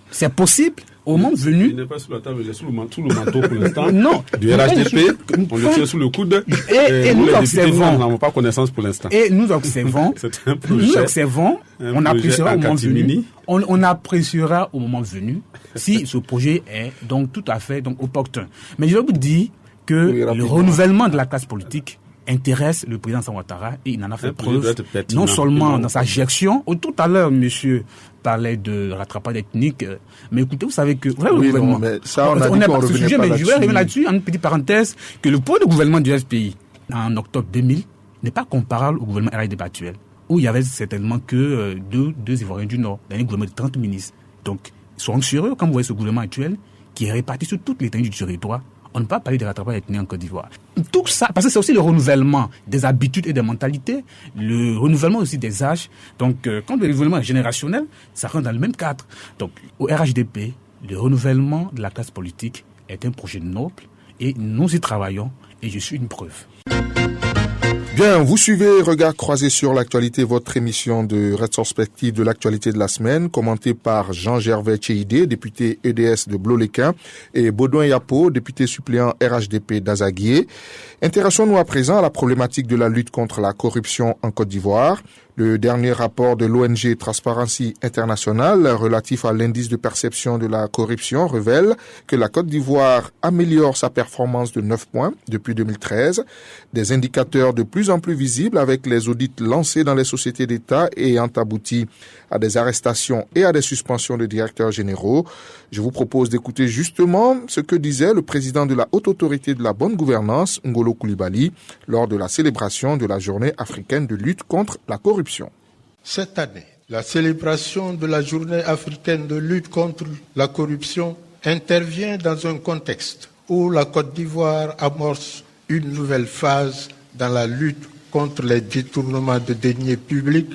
C'est possible au moment venu. Il n'est pas sur la table, il est sous le manteau pour l'instant. Non. Du RHDP, on le tient sous le coude. Et nous observons. Nous n'avons pas connaissance pour l'instant. Et nous observons. C'est un projet. Nous observons. On appréciera au moment venu. On appréciera au moment venu si ce projet est donc tout à fait opportun. Mais je vais vous dire que le renouvellement de la classe politique intéresse le président Alassane Ouattara et il en a fait preuve non seulement dans sa gestion. Tout à l'heure, monsieur parlait de rattrapage ethnique, mais écoutez, vous savez que le gouvernement... mais ça, on n'est pas sur ce sujet, mais je vais revenir là-dessus, en une petite parenthèse, que le point de gouvernement du FPI en octobre 2000 n'est pas comparable au gouvernement RHDP actuel, où il y avait certainement que deux Ivoiriens du Nord, dans un gouvernement de 30 ministres. Donc, soyons sérieux quand vous voyez ce gouvernement actuel qui est réparti sur toute l'étendue du territoire. On ne peut pas parler de rattrapage ethnique en Côte d'Ivoire. Tout ça, parce que c'est aussi le renouvellement des habitudes et des mentalités, le renouvellement aussi des âges. Donc, quand le renouvellement est générationnel, ça rentre dans le même cadre. Donc, au RHDP, le renouvellement de la classe politique est un projet noble et nous y travaillons et je suis une preuve. Bien, vous suivez Regard croisé sur l'actualité, votre émission de rétrospective de l'actualité de la semaine, commentée par Jean-Gervais Tchéidé, député EDS de Bloléquin, et Baudouin Yapo, député suppléant RHDP d'Azaguié. Intéressons-nous à présent à la problématique de la lutte contre la corruption en Côte d'Ivoire. Le dernier rapport de l'ONG Transparency International relatif à l'indice de perception de la corruption révèle que la Côte d'Ivoire améliore sa performance de 9 points depuis 2013. Des indicateurs de plus en plus visibles avec les audits lancés dans les sociétés d'État ayant abouti à des arrestations et à des suspensions de directeurs généraux. Je vous propose d'écouter justement ce que disait le président de la Haute Autorité de la Bonne Gouvernance, Ngolo Coulibaly, lors de la célébration de la Journée africaine de lutte contre la corruption. Cette année, la célébration de la Journée africaine de lutte contre la corruption intervient dans un contexte où la Côte d'Ivoire amorce une nouvelle phase dans la lutte contre les détournements de deniers publics,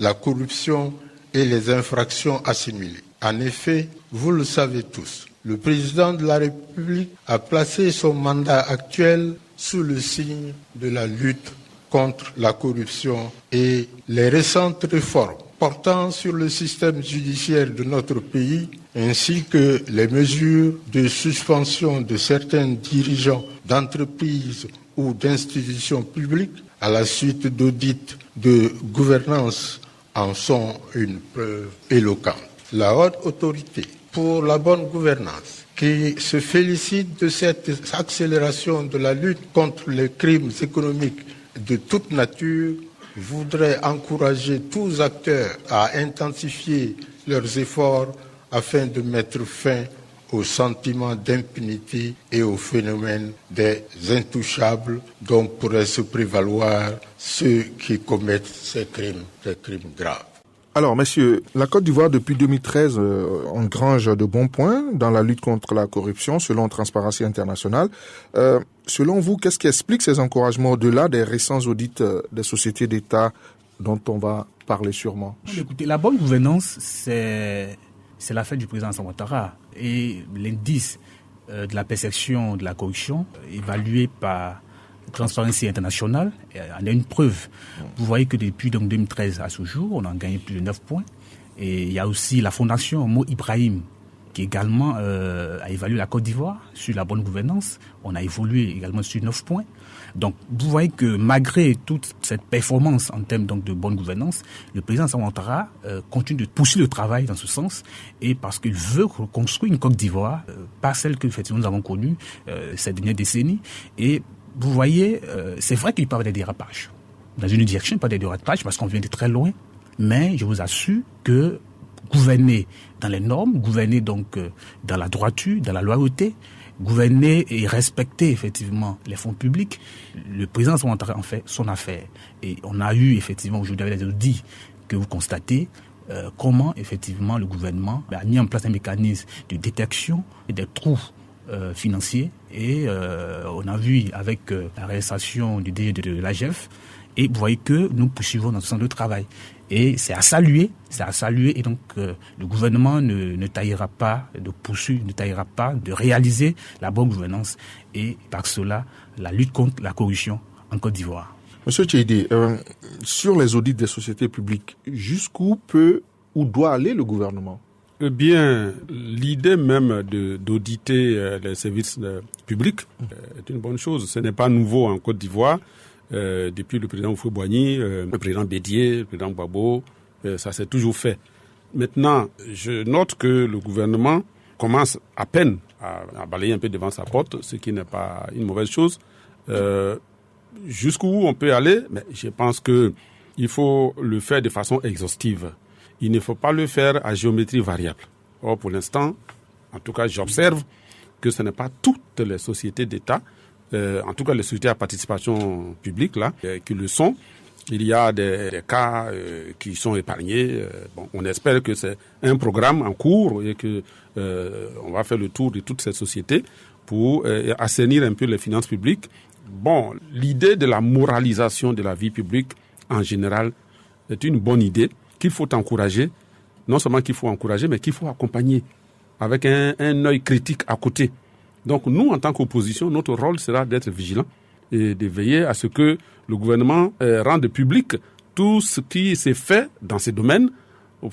la corruption et les infractions assimilées. En effet, vous le savez tous, le président de la République a placé son mandat actuel sous le signe de la lutte contre la corruption et les récentes réformes portant sur le système judiciaire de notre pays, ainsi que les mesures de suspension de certains dirigeants d'entreprises ou d'institutions publiques à la suite d'audits de gouvernance en sont une preuve éloquente. La haute autorité pour la bonne gouvernance, qui se félicite de cette accélération de la lutte contre les crimes économiques de toute nature, voudrait encourager tous les acteurs à intensifier leurs efforts afin de mettre fin au sentiment d'impunité et au phénomène des intouchables dont pourraient se prévaloir ceux qui commettent ces crimes graves. Alors, messieurs, la Côte d'Ivoire, depuis 2013, engrange de bons points dans la lutte contre la corruption, selon Transparency International. Selon vous, qu'est-ce qui explique ces encouragements au-delà des récents audits des sociétés d'État dont on va parler sûrement? Écoutez, la bonne gouvernance, c'est l'affaire du président Alassane Ouattara. Et l'indice de la perception de la corruption, évalué par Transparency International, en a une preuve. Vous voyez que depuis 2013 à ce jour, on a gagné plus de 9 points. Et il y a aussi la fondation Mo Ibrahim, qui également a évalué la Côte d'Ivoire sur la bonne gouvernance. On a évolué également sur 9 points. Donc, vous voyez que malgré toute cette performance en termes donc de bonne gouvernance, le président Alassane Ouattara continue de poursuivre le travail dans ce sens, et parce qu'il veut construire une Côte d'Ivoire, pas celle que effectivement nous avons connue ces dernières décennies. Et vous voyez, c'est vrai qu'il peut y avoir des dérapages. Dans une direction, il peut y avoir des dérapages parce qu'on vient de très loin. Mais je vous assure que gouverner dans les normes, gouverner donc dans la droiture, dans la loyauté, gouverner et respecter effectivement les fonds publics, le président en fait son affaire. Et on a eu effectivement aujourd'hui avec les audits que vous constatez comment effectivement le gouvernement a mis en place un mécanisme de détection des trous financiers, et on a vu avec la réalisation du DG de l'AGF, et vous voyez que nous poursuivons dans ce sens de travail. Et c'est à saluer, et donc le gouvernement ne taillera pas de poursuivre, ne taillera pas de réaliser la bonne gouvernance, et par cela la lutte contre la corruption en Côte d'Ivoire. Monsieur Tcheidi, sur les audits des sociétés publiques, jusqu'où peut ou doit aller le gouvernement? Eh bien, l'idée même d'auditer les services publics est une bonne chose. Ce n'est pas nouveau en Côte d'Ivoire. Depuis le président Houphouët-Boigny, le président Bédié, le président Gbagbo, ça s'est toujours fait. Maintenant, je note que le gouvernement commence à peine à balayer un peu devant sa porte, ce qui n'est pas une mauvaise chose. Jusqu'où on peut aller, mais je pense que il faut le faire de façon exhaustive. Il ne faut pas le faire à géométrie variable. Or, pour l'instant, en tout cas, j'observe que ce n'est pas toutes les sociétés d'État, en tout cas les sociétés à participation publique, là, qui le sont. Il y a des cas qui sont épargnés. On espère que c'est un programme en cours et que on va faire le tour de toutes ces sociétés pour assainir un peu les finances publiques. Bon, l'idée de la moralisation de la vie publique, en général, est une bonne idée qu'il faut encourager. Non seulement qu'il faut encourager, mais qu'il faut accompagner avec un œil critique à côté. Donc nous, en tant qu'opposition, notre rôle sera d'être vigilants et de veiller à ce que le gouvernement rende public tout ce qui s'est fait dans ces domaines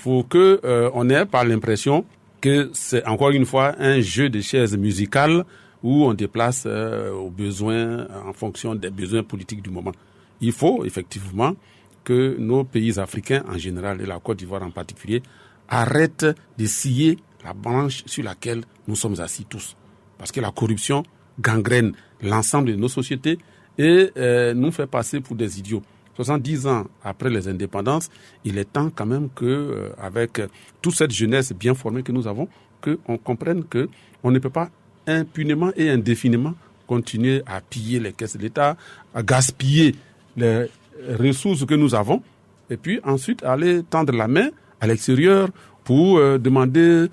pour que on n'ait pas l'impression que c'est encore une fois un jeu de chaises musicales où on déplace aux besoins en fonction des besoins politiques du moment. Il faut effectivement que nos pays africains en général et la Côte d'Ivoire en particulier arrêtent de scier la branche sur laquelle nous sommes assis tous. Parce que la corruption gangrène l'ensemble de nos sociétés et nous fait passer pour des idiots. 70 ans après les indépendances, il est temps quand même que, avec toute cette jeunesse bien formée que nous avons, qu'on comprenne que on ne peut pas impunément et indéfiniment continuer à piller les caisses de l'État, à gaspiller les ressources que nous avons, et puis ensuite aller tendre la main à l'extérieur pour demander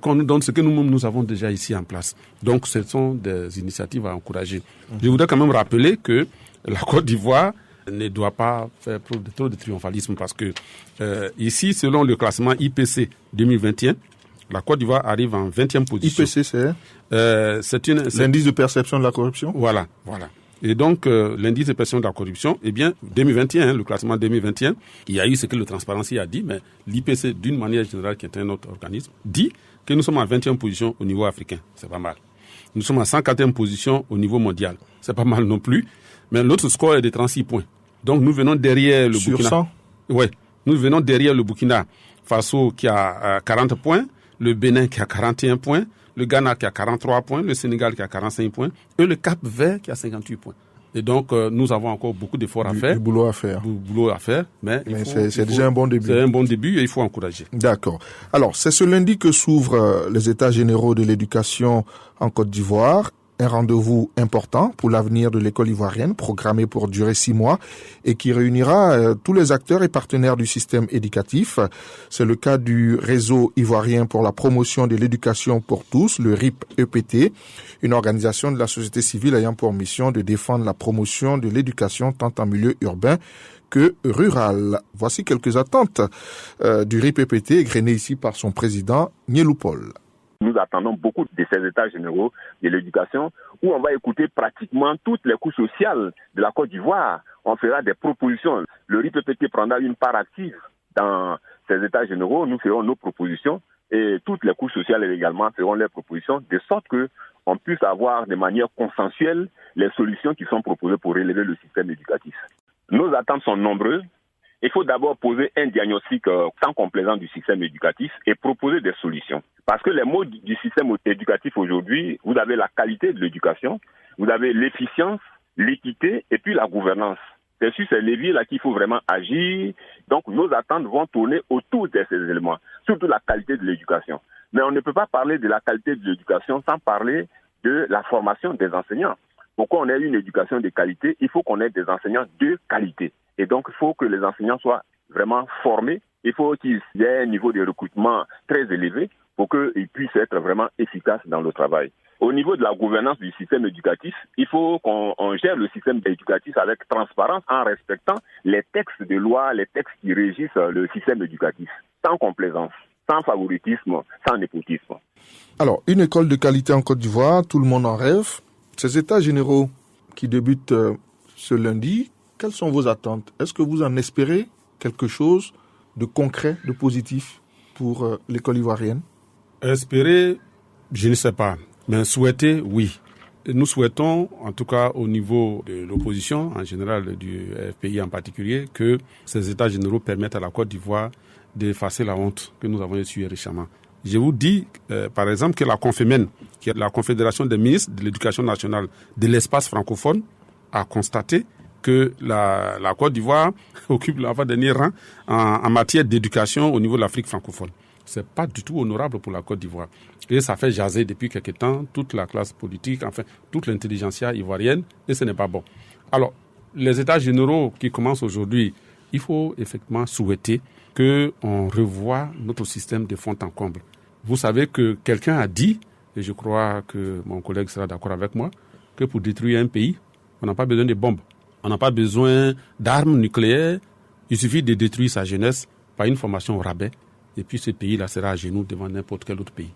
qu'on nous donne ce que nous avons déjà ici en place. Donc ce sont des initiatives à encourager. Je voudrais quand même rappeler que la Côte d'Ivoire ne doit pas faire trop de triomphalisme parce que ici, selon le classement IPC 2021, la Côte d'Ivoire arrive en 20e position. IPC, c'est l'indice de perception de la corruption. Voilà. Et donc, l'indice de perception de la corruption, eh bien, 2021, le classement 2021, il y a eu ce que le Transparency a dit, mais l'IPC, d'une manière générale, qui est un autre organisme, dit que nous sommes en 20e position au niveau africain. C'est pas mal. Nous sommes en 104e position au niveau mondial. C'est pas mal non plus. Mais l'autre score est de 36 points. Donc, nous venons derrière le Burkina. Sur 100? Ouais. 36 points. Nous venons derrière le Burkina Faso qui a 40 points, le Bénin qui a 41 points, le Ghana qui a 43 points, le Sénégal qui a 45 points et le Cap-Vert qui a 58 points. Et donc, nous avons encore beaucoup d'efforts à faire. Du boulot à faire. Mais c'est déjà un bon début. C'est un bon début et il faut encourager. D'accord. Alors, c'est ce lundi que s'ouvrent les États généraux de l'éducation en Côte d'Ivoire. Un rendez-vous important pour l'avenir de l'école ivoirienne, programmé pour durer 6 mois et qui réunira tous les acteurs et partenaires du système éducatif. C'est le cas du réseau ivoirien pour la promotion de l'éducation pour tous, le RIP-EPT, une organisation de la société civile ayant pour mission de défendre la promotion de l'éducation tant en milieu urbain que rural. Voici quelques attentes du RIP-EPT égrenées ici par son président, Nielou Paul. Nous attendons beaucoup de ces états généraux de l'éducation où on va écouter pratiquement toutes les couches sociales de la Côte d'Ivoire. On fera des propositions. Le RIP-EPT prendra une part active dans ces états généraux. Nous ferons nos propositions et toutes les couches sociales également feront leurs propositions de sorte qu'on puisse avoir de manière consensuelle les solutions qui sont proposées pour relever le système éducatif. Nos attentes sont nombreuses. Il faut d'abord poser un diagnostic sans complaisance du système éducatif et proposer des solutions. Parce que les mots du système éducatif aujourd'hui, vous avez la qualité de l'éducation, vous avez l'efficience, l'équité et puis la gouvernance. C'est sur ces leviers-là qu'il faut vraiment agir. Donc nos attentes vont tourner autour de ces éléments, surtout la qualité de l'éducation. Mais on ne peut pas parler de la qualité de l'éducation sans parler de la formation des enseignants. Pour qu'on ait une éducation de qualité, il faut qu'on ait des enseignants de qualité. Et donc, il faut que les enseignants soient vraiment formés. Il faut qu'ils aient un niveau de recrutement très élevé pour qu'ils puissent être vraiment efficaces dans le travail. Au niveau de la gouvernance du système éducatif, il faut qu'on gère le système éducatif avec transparence en respectant les textes de loi, les textes qui régissent le système éducatif, sans complaisance, sans favoritisme, sans népotisme. Alors, une école de qualité en Côte d'Ivoire, tout le monde en rêve. Ces états généraux qui débutent ce lundi, quelles sont vos attentes? Est-ce que vous en espérez quelque chose de concret, de positif pour l'école ivoirienne? Espérer, je ne sais pas. Mais souhaiter, oui. Nous souhaitons, en tout cas au niveau de l'opposition, en général du FPI en particulier, que ces états généraux permettent à la Côte d'Ivoire d'effacer la honte que nous avons essuyée récemment. Je vous dis, par exemple, que la Confémen, qui est la Confédération des ministres de l'Éducation nationale de l'espace francophone, a constaté que la Côte d'Ivoire occupe l'avant-dernier rang en matière d'éducation au niveau de l'Afrique francophone. C'est pas du tout honorable pour la Côte d'Ivoire. Et ça fait jaser depuis quelque temps toute la classe politique, enfin toute l'intelligentsia ivoirienne, et ce n'est pas bon. Alors, les états généraux qui commencent aujourd'hui, il faut effectivement souhaiter qu'on revoie notre système de fond en comble. Vous savez que quelqu'un a dit, et je crois que mon collègue sera d'accord avec moi, que pour détruire un pays, on n'a pas besoin de bombes, on n'a pas besoin d'armes nucléaires, il suffit de détruire sa jeunesse par une formation au rabais, et puis ce pays-là sera à genoux devant n'importe quel autre pays.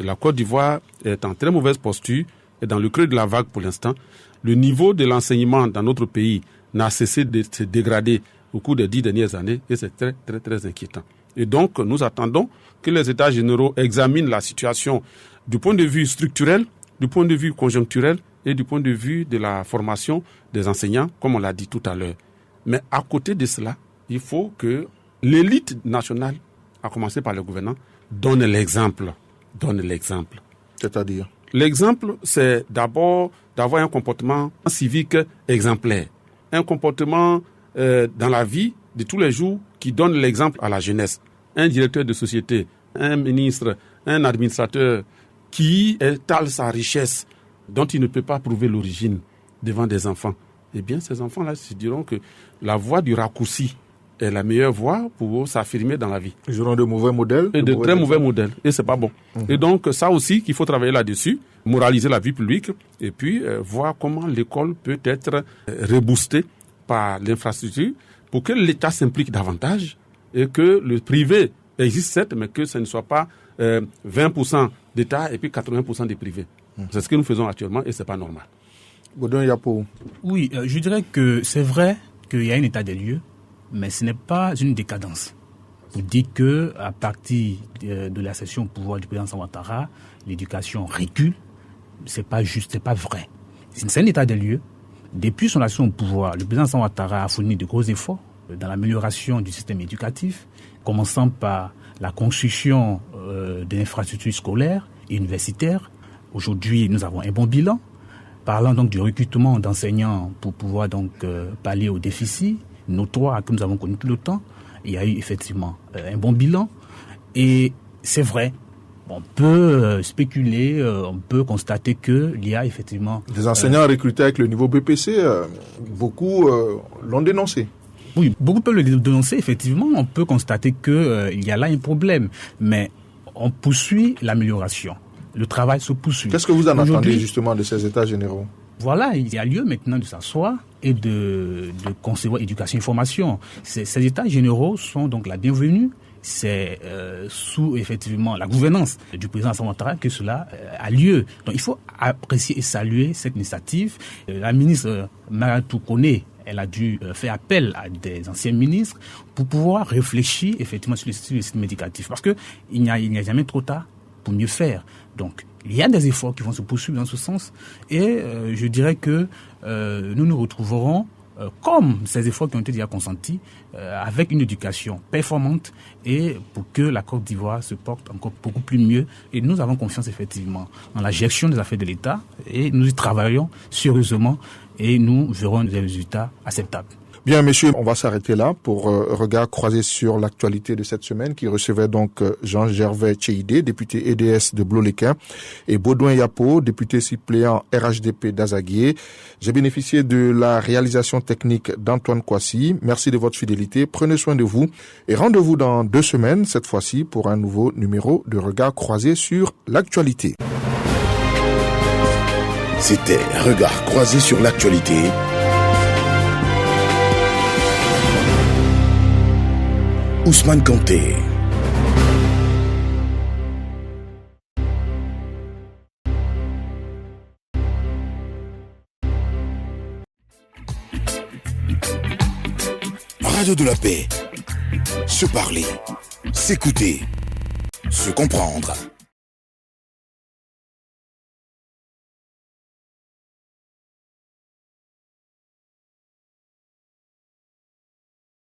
Et la Côte d'Ivoire est en très mauvaise posture, et dans le creux de la vague pour l'instant. Le niveau de l'enseignement dans notre pays n'a cessé de se dégrader au cours des 10 dernières années, et c'est très, très, très inquiétant. Et donc, nous attendons que les États généraux examinent la situation du point de vue structurel, du point de vue conjoncturel et du point de vue de la formation des enseignants, comme on l'a dit tout à l'heure. Mais à côté de cela, il faut que l'élite nationale, à commencer par le gouvernement, donne l'exemple. C'est-à-dire? L'exemple, c'est d'abord d'avoir un comportement civique exemplaire. Un comportement dans la vie de tous les jours qui donne l'exemple à la jeunesse. Un directeur de société, un ministre, un administrateur qui étale sa richesse dont il ne peut pas prouver l'origine devant des enfants. Eh bien, ces enfants-là se diront que la voie du raccourci est la meilleure voie pour s'affirmer dans la vie. Ils auront de mauvais modèles. Et de très mauvais modèles. Et c'est pas bon. Et donc, ça aussi, qu'il faut travailler là-dessus, moraliser la vie publique, et puis voir comment l'école peut être reboostée par l'infrastructure pour que l'État s'implique davantage et que le privé existe certes, mais que ce ne soit pas 20% d'État et puis 80% des privés. C'est ce que nous faisons actuellement et c'est pas normal. Baudouin Yapo. Oui, je dirais que c'est vrai qu'il y a un état des lieux, mais ce n'est pas une décadence. Vous dites que à partir de la cession au pouvoir du président Ouattara, l'éducation recule. C'est pas juste, c'est pas vrai. C'est un état des lieux. Depuis son action au pouvoir, le président Ouattara a fourni de gros efforts dans l'amélioration du système éducatif, commençant par la construction d'infrastructures scolaires et universitaires. Aujourd'hui, nous avons un bon bilan. Parlant donc du recrutement d'enseignants pour pouvoir donc pallier aux déficits notoires que nous avons connus tout le temps, il y a eu effectivement un bon bilan. Et c'est vrai, on peut spéculer, on peut constater qu'il y a effectivement... Des enseignants recrutés avec le niveau BPC, beaucoup l'ont dénoncé. Oui, beaucoup peuvent le dénoncer, effectivement. On peut constater qu'il y a là un problème. Mais on poursuit l'amélioration. Le travail se poursuit. Qu'est-ce que vous en attendez justement de ces états généraux? Voilà, il y a lieu maintenant de s'asseoir et de concevoir éducation et formation. Ces états généraux sont donc la bienvenue. C'est sous effectivement la gouvernance du président Alassane Ouattara que cela a lieu. Donc il faut apprécier et saluer cette initiative. La ministre Maratou Koné, elle a dû faire appel à des anciens ministres pour pouvoir réfléchir effectivement sur le système éducatif. Parce que il n'y a jamais trop tard pour mieux faire. Donc il y a des efforts qui vont se poursuivre dans ce sens. Et je dirais que nous nous retrouverons comme ces efforts qui ont été déjà consentis, avec une éducation performante et pour que la Côte d'Ivoire se porte encore beaucoup plus mieux. Et nous avons confiance effectivement en la gestion des affaires de l'État et nous y travaillons sérieusement et nous verrons des résultats acceptables. Bien, messieurs, on va s'arrêter là pour regard croisé sur l'actualité de cette semaine qui recevait donc Jean-Gervais Tcheidé, député EDS de Bloléquin, et Baudouin Yapo, député suppléant RHDP d'Azaguié. J'ai bénéficié de la réalisation technique d'Antoine Kouassi. Merci de votre fidélité. Prenez soin de vous et rendez-vous dans 2 semaines, cette fois-ci, pour un nouveau numéro de regard croisé sur l'actualité. C'était Regard croisé sur l'actualité. Ousmane Kanté. Radio de la paix. Se parler, s'écouter, se comprendre.